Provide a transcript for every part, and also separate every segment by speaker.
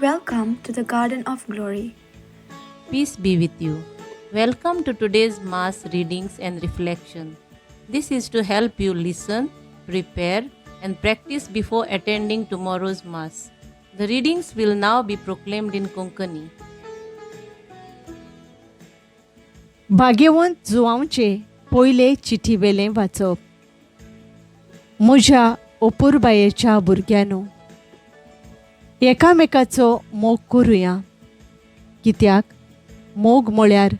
Speaker 1: Welcome to the Garden of Glory.
Speaker 2: Peace be with you. Welcome to today's Mass readings and reflection. This is to help you listen, prepare, and practice before attending tomorrow's Mass. The readings will now be proclaimed in Konkani.
Speaker 3: भाग्यवंत जुवांचे पयले चिठीवेलें वाचप. म्हज्या अपुरबायेच्या भुरग्यांनो, एकामेकाचो मोग करुया. कित्याक मोग म्हळ्यार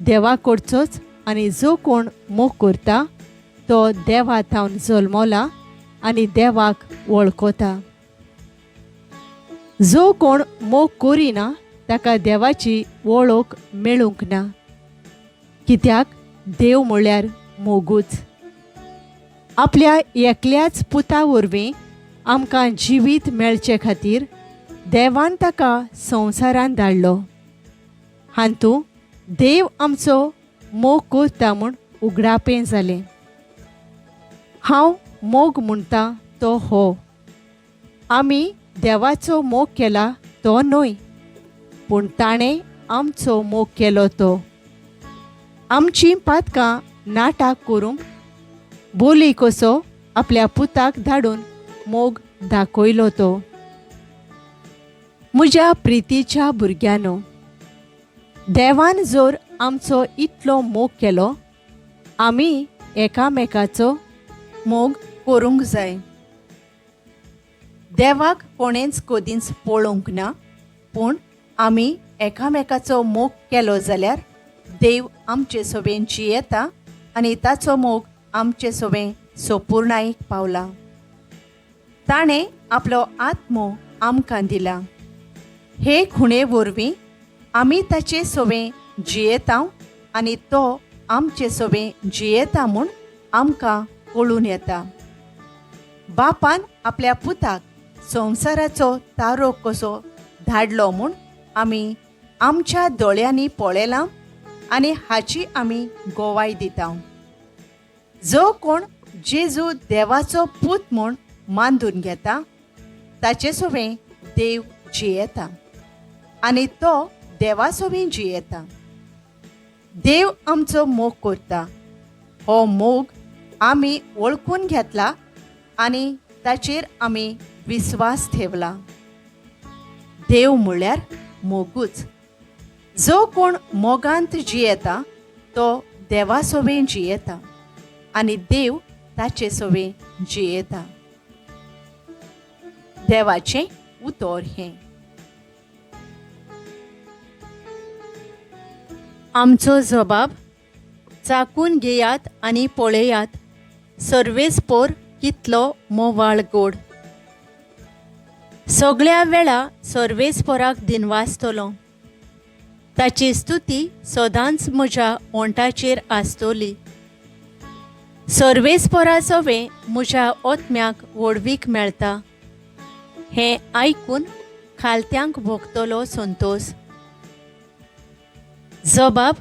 Speaker 3: देवा कडचोच आनी जो कोण मोग करता तो देवा थावन जल्मला आनी देवाक वळखता. जो कोण मोग करिना ताका देवाची वळख मेळूंक ना. कित्याक देव म्हळ्यार मोगूच. आपल्या एकल्याच पुता वरवीं आमकां जिवीत मेळचे खातीर देवान ताका संवसारांत धाडलो. हातूंत देव आमचो मोग करता म्हूण उगडापें जालें. हांव मोग म्हणटा तो हो. आमी देवाचो मोग केला तो न्हय, पूण ताणें आमचो मोग केलो तो. आमचीं पातकां नाटाक करूंक बोली कसो आपल्या पुताक धाडून मोग दाखयलो तो. म्हज्या प्रितीच्या भुरग्यांनो, देवान जर आमचो इतलो मोग केलो, आमी एकामेकाचो मोग करूंक जाय. देवाक कोणेंच कधीच पळोवंक ना, पूण आमी एकामेकाचो मोग केलो जाल्यार देव आमचे सोबेन जियेता आनी ताचो मोग आमचे सोबेन सोपुर्णायेक पावला. ताणें आपलो आत्मो आमकां दिला. हे खुणे वरवीं आमी ताचे सोबें जियेता आनी तो आमचे सोबें जियेता म्हूण आमकां कळून येता. बापान आपल्या पुताक संवसाराचो तारो कसो धाडलो म्हूण आमी आमच्या दोळ्यांनी पळयलां आनी हाची आमी गोवाय दिता. जो कोण जेजू देवाचो पूत म्हूण मानून घेता ताचे सोबें देव जियेता आनी तो देवा सोबें जियेता. देव आमचो मोग करता. हो मोग आमी वळखून घेतला आनी ताचेर आमी विस्वास ठेवला. देव म्हळ्यार मोगूच. जो कोण मोगांत जियेता तो देवा सोबें जियेता आनी देव ताचे सोबें जियेता. देवाचें उतर हें. आमचो जबाब चाकून घेयात आनी पळयात, सर्वेस्पोर कितलो मोवाळ गोड. सगळ्या वेळा सर्वेस्पोराक दिनवासतलो. ताची स्तुती सदांच म्हज्या ओंटाचेर आसतली. सर्वेस्पोरा सोबें म्हज्या ओतम्याक वडवीक मेळटा. हें आयकून खालत्यांक भोगतलो संतोश. जबाब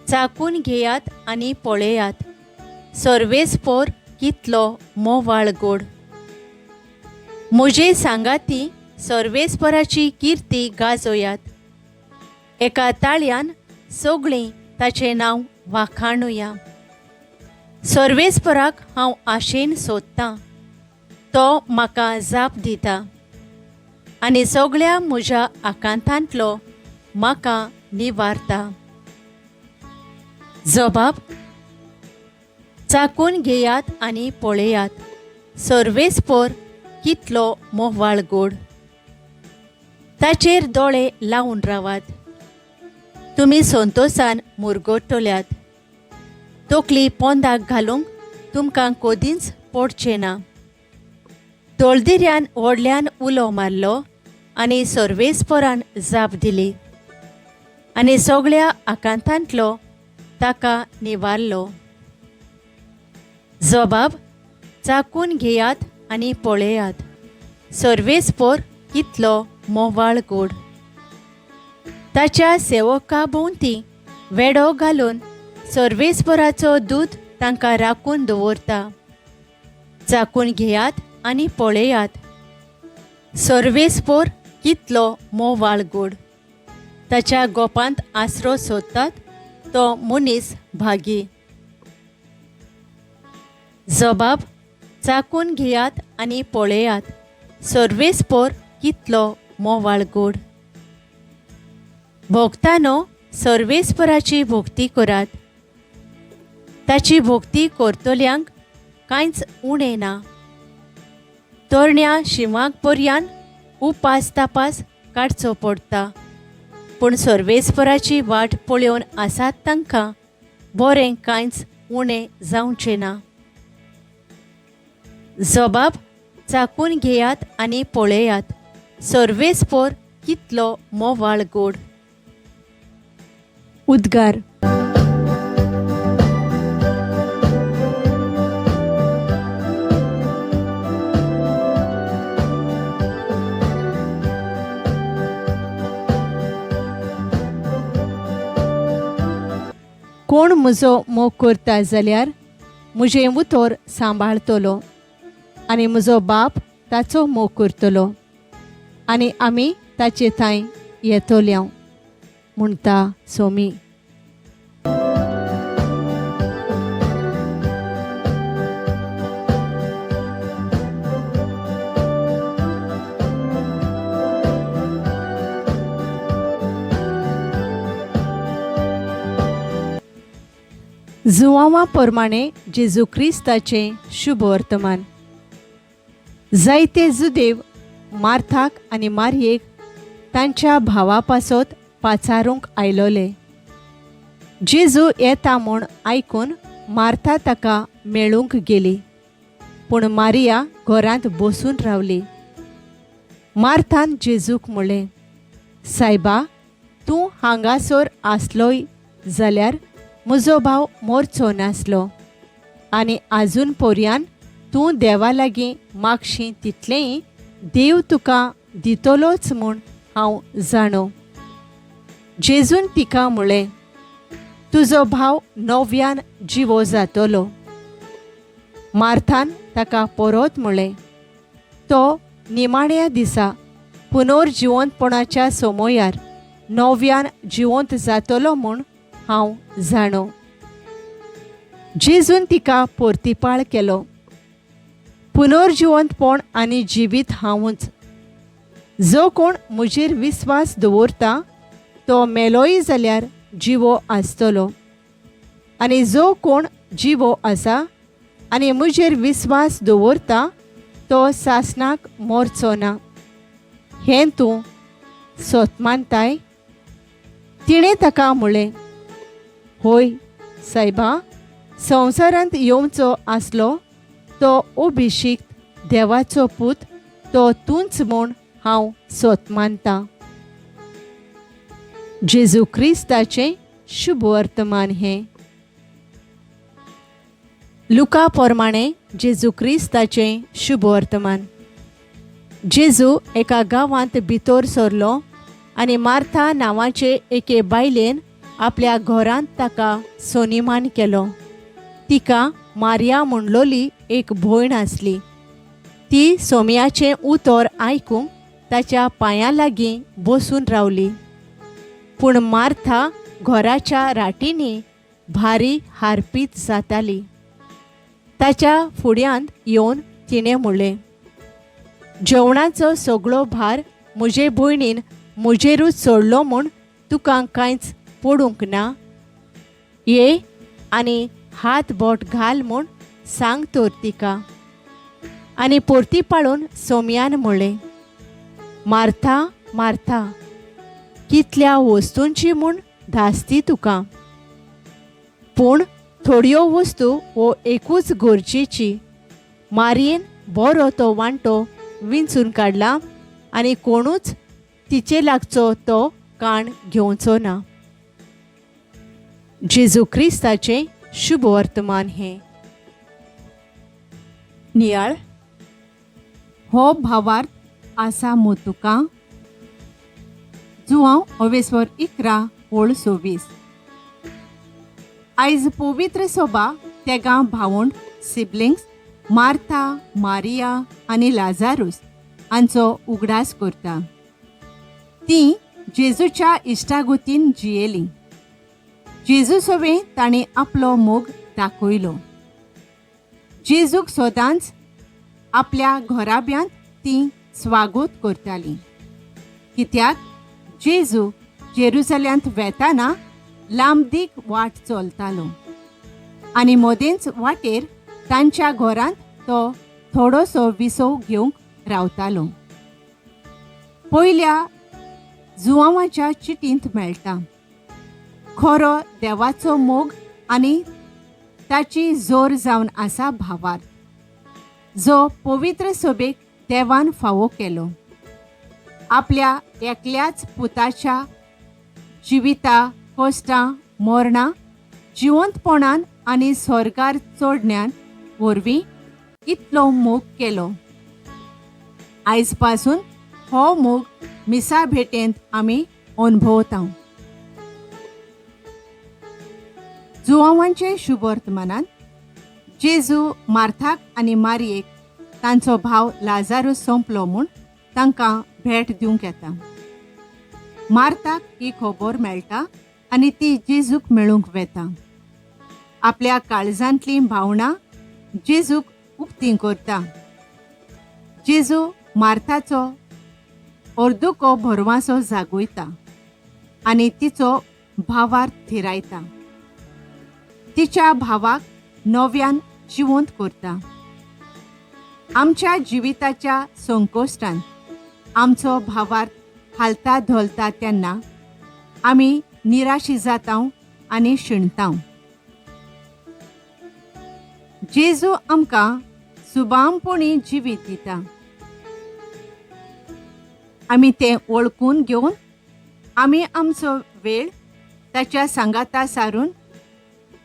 Speaker 3: चाकून घेयात आनी पळयात, सर्वेस्पोर कितलो मोवाळ गोड. म्हजे सांगाती सर्वेस्पराची किर्ती गाजोयात. एका ताळयान सगळीं ताचें नांव वाखाणुया. सर्वेस्पराक हांव आशेन सोदतां. तो म्हाका जाप दिता आनी सगळ्या म्हज्या आकांतांतलो म्हाका निवारता. जबाब चाकून घेयात आनी पळयात, सर्वेस्पोर कितलो मोवाळ गोड. ताचेर दोळे लावन रावात. तुमी संतोशान मुरगोडटल्यात. तकली पोंदाक घालूंक तुमकां कधीच पडचें ना. तोळदिऱ्यान व्हडल्यान उलो मारलो आनी सर्वेस्पोरान जाप दिली आनी सगळ्या आकांतांतलो ताका निवारलो. जबाब चाकून घेयात आनी पळयात, सर्वेस्पोर कितलो मोवाळ गोड. ताच्या सेवका भोंवती वेडो घालून सर्वेस्पोराचो दूद तांकां राखून दवरता. चाकून घेयात आनी पळयात, सर्वेस्पोर कितलो मोवाळ गोड. ताच्या गोपांत आसरो सोदतात तो मनीस भागी. जबाब चाकून घेयात आनी पळयात, सर्वेस्पोर कितलो मोवाळ गोड. भोगतानो सर्वेस्पराची भोक्ती करात. ताची भोक्ती करतल्यांक कांयच उणें ना. तरण्या शिवांक पर्यान उपास तापास काडचो पडटा, पूण सर्वेस्पराची वाट पळोवन आसात तांकां बरें कांयच उणें जावचें ना. जबाब चाकून घेयात आनी पळयात, सर्वेस्पोर कितलो मोवाळ गोड. उद्गार. कोण म्हजो मोग करता जाल्यार म्हजें उतर सांबाळतलो, आनी म्हजो बाप ताचो मोग करतलो, आनी आमी ताचे थंय येतल्यो, म्हणटा सोमी. जुवांवा प्रमाणे जेजू क्रिस्ताचें शुभ वर्तमान. जायते जुदेव मार्थाक आनी मारयेक तांच्या भावा पासत पाचारूंक आयलोले. जेजू येता म्हूण आयकून मार्था ताका मेळूंक गेली, पूण मारिया घरांत बसून रावली. मार्थान जेजूक म्हणलें, सायबा, तूं हांगासर आसलोय जाल्यार म्हजो भाव मरचो नासलो, आनी आजून पर्यान तूं देवा लागीं मागशीं तितलेंय देव तुका दितलोच म्हूण हांव जाणो. जेजून तिका म्हणलें, तुजो भाव नव्यान जिवो जातलो. मार्थान ताका परत म्हणलें, तो निमाण्या दिसा पुनर्जिवंतपणाच्या समयार नव्यान जिवंत जातलो म्हूण हांव जाणो. जेजून तिका परतिपाळ केलो, पुनर्जिवंतपण आनी जिवीत हांवूच. जो कोण म्हजेर विस्वास दवरता तो मेलोय जाल्यार जिवो आसतलो, आनी जो कोण जिवो आसा आनी म्हजेर विस्वास दवरता तो सासणाक मरचो ना. हें तूं सोत मानताय? तिणें ताका म्हणलें, होय सायबा, संवसारांत येवचो आसलो तो अभिशिक्त देवाचो पूत तो तूंच म्हूण हांव सोत मानतां. जेजू क्रिस्ताचें शुभ वर्तमान हें. लुका प्रमाणे जेजू क्रिस्ताचें शुभ वर्तमान. जेजू एका गांवांत भितर सरलो आनी मार्था नांवाचे एके बायलेन आपल्या घरांत ताका सोनिमान केलो. तिका मारिया म्हणलोली एक भयण आसली. ती सोमयाचें उतर आयकूंक ताच्या पांयां लागीं बसून रावली. पूण मार्था घराच्या राटींनी भारी हारपीत जाताली. ताच्या फुड्यांत येवन तिणें म्हणलें, जेवणाचो सगळो भार म्हजे भयणीन म्हजेरूच सोडलो म्हूण तुका कांयच पडूंक ना. ये आनी हात बोट घाल म्हूण सांग तर तिका. आनी परतीपाळून सोमयान म्हणलें, मार्था मार्था, कितल्या वस्तूंची म्हूण धास्ती तुका, पूण थोड्यो वस्तू वो एकूच गरजेची. मारयेन बरो तो वांटो विंचून काडला आनी कोणूच तिचे लागचो तो काण घेवचो ना. जेजू क्रिस्ताचें शुभ वर्तमान हें. नियाळ. हो भावार्थ आसा मो तुका. जुवांव 11:11-26. आयज पवित्र सभा तेगा भावंड सिबलिंग्स मार्था, मारिया आनी लाजारूस हांचो उगडास करता. ती जेजूच्या इश्टागुतीन जियेली. जेजू सोबे ताणें आपलो मोग दाखयलो. जेजूक सोदांच आपल्या घोराब्यांत ती स्वागत करताली. कित्याक जेजू जेरुसल्यांत वेताना लांबदीक वाट चलतालो आनी मोदेंच वाटेर तांच्या घरांत तो थोडोसो विसव घेवंक रावतालो. पयल्या जुआंवाच्या चिटींत मेळटा खरो देवाचो मोग आनी ताची जोर जावन आसा भावार्थ, जो पवित्र सोबेक देवान फावो केलो. आपल्या एकल्याच पुताच्या जिविता, कश्टां, मरणां, जिवंतपणान आनी स्वर्गार चोडण्यान वरवीं इतलो मोग केलो. आयज पासून हो मोग मिसा भेटेंत आमी अनुभवता. जुआंवांचे शुभ वर्तमानांत जेजू मार्थाक आनी मारयेक तांचो भाव लाजारूस संपलो म्हूण तांकां भेट दिवंक येता. मार्थाक ही खबर मेळटा आनी ती जेजूक मेळूंक वेता. आपल्या काळजांतलीं भावनां जेजूक उक्तीं करता. जेजू मार्थाचो अर्दुको भरवासो जागयता आनी तिचो भावार्थ थिरायता. तिच्या भावाक नव्यान जिवंत करता. आमच्या जिविताच्या संकोश्टांत आमचो भावार्थ हालता धोलता तेन्ना आमी निराशी जाता आनी शिणता. जेजू आमकां सुबामपणी जिवीत दिता. आमी तें वळखून घेवन आमी आमचो वेळ ताच्या सांगाता सारून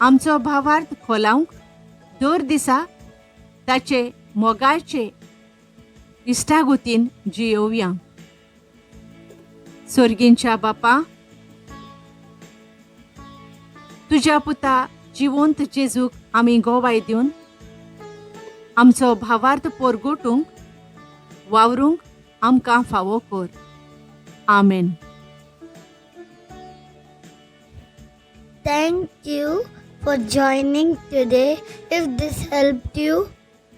Speaker 3: आमचो भावार्थ खोलावंक दर दिसा ताचे मोगाचे इश्टागुतीन जियोवया. सर्गींच्या बापा, तुज्या पुता जिवंत जेजूक आमी गोवाय दिवन आमचो भावार्थ परगटूंक वावरूंक आमकां फावो कर. आमेन.
Speaker 4: Thank you for joining today. If this helped you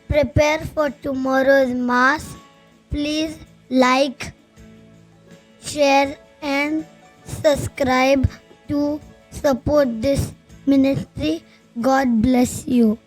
Speaker 4: prepare for tomorrow's Mass, please like, share, and subscribe to support this ministry. God bless you.